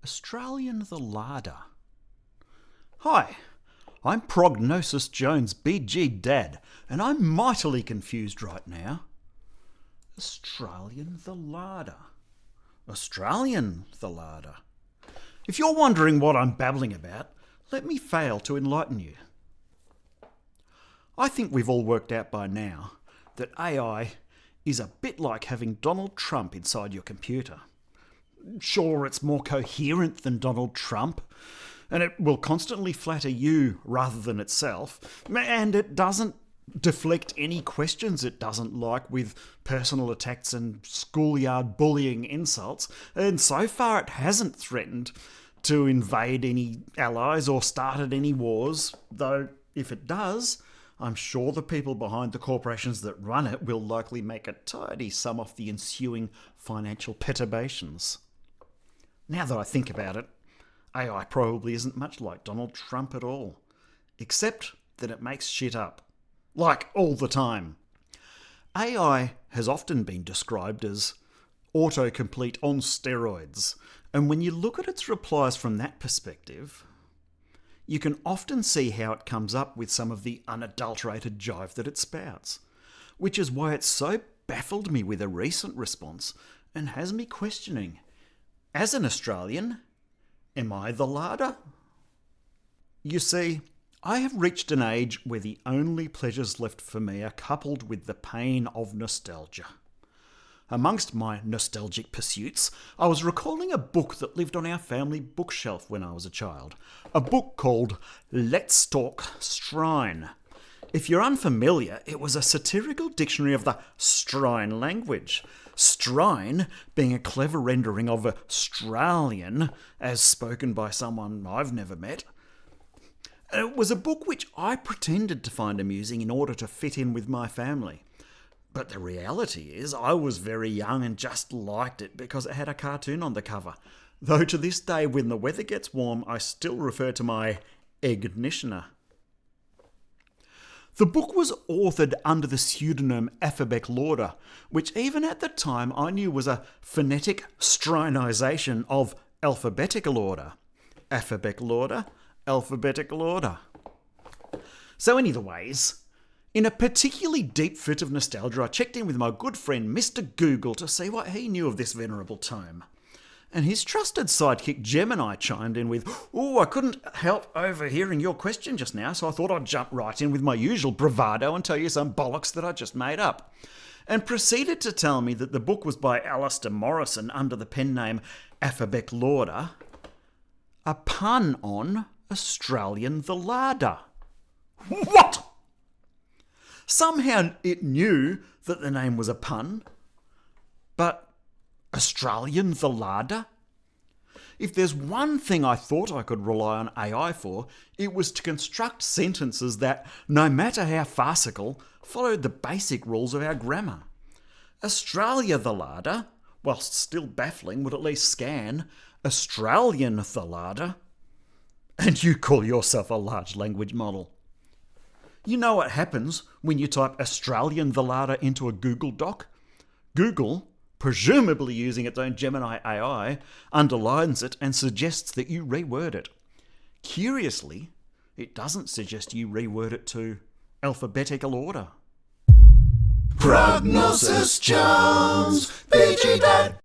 Australian the larder. Hi, I'm Prognosis Jones BG Dad, and I'm mightily confused right now. Australian the larder. Australian the larder. If you're wondering what I'm babbling about, let me fail to enlighten you. I think we've all worked out by now that AI is a bit like having Donald Trump inside your computer. Sure, it's more coherent than Donald Trump, and it will constantly flatter you rather than itself, and it doesn't deflect any questions it doesn't like with personal attacks and schoolyard bullying insults, and so far it hasn't threatened to invade any allies or started any wars, though if it does, I'm sure the people behind the corporations that run it will likely make a tidy sum off the ensuing financial perturbations. Now that I think about it, AI probably isn't much like Donald Trump at all, except that it makes shit up. Like, all the time. AI has often been described as autocomplete on steroids, and when you look at its replies from that perspective, you can often see how it comes up with some of the unadulterated jive that it spouts, which is why it so baffled me with a recent response and has me questioning, as an Australian, am I the larder? You see, I have reached an age where the only pleasures left for me are coupled with the pain of nostalgia. Amongst my nostalgic pursuits, I was recalling a book that lived on our family bookshelf when I was a child. A book called Let's Talk Strine. If you're unfamiliar, it was a satirical dictionary of the Strine language. Strine being a clever rendering of Australian, as spoken by someone I've never met. It was a book which I pretended to find amusing in order to fit in with my family. But the reality is, I was very young and just liked it because it had a cartoon on the cover. Though to this day, when the weather gets warm, I still refer to my ignitioner. The book was authored under the pseudonym Alphabet Lauder, which even at the time I knew was a phonetic strinisation of alphabetical order. Alphabet Lauder, alphabetical order. So anyways, in a particularly deep fit of nostalgia, I checked in with my good friend Mr. Google to see what he knew of this venerable tome. And his trusted sidekick Gemini chimed in with, "Oh, I couldn't help overhearing your question just now, so I thought I'd jump right in with my usual bravado and tell you some bollocks that I just made up." And proceeded to tell me that the book was by Alistair Morrison under the pen name Alphabet Lauder, a pun on Australian the larder. What? Somehow it knew that the name was a pun, but Australian the larder? If there's one thing I thought I could rely on AI for, it was to construct sentences that, no matter how farcical, followed the basic rules of our grammar. Australia the larder, whilst still baffling, would at least scan Australian the larder. And you call yourself a large language model. You know what happens when you type Australian the larder into a Google Doc? Google, presumably using its own Gemini AI, underlines it and suggests that you reword it. Curiously, it doesn't suggest you reword it to alphabetical order. Prognosis Jones, BG Dad.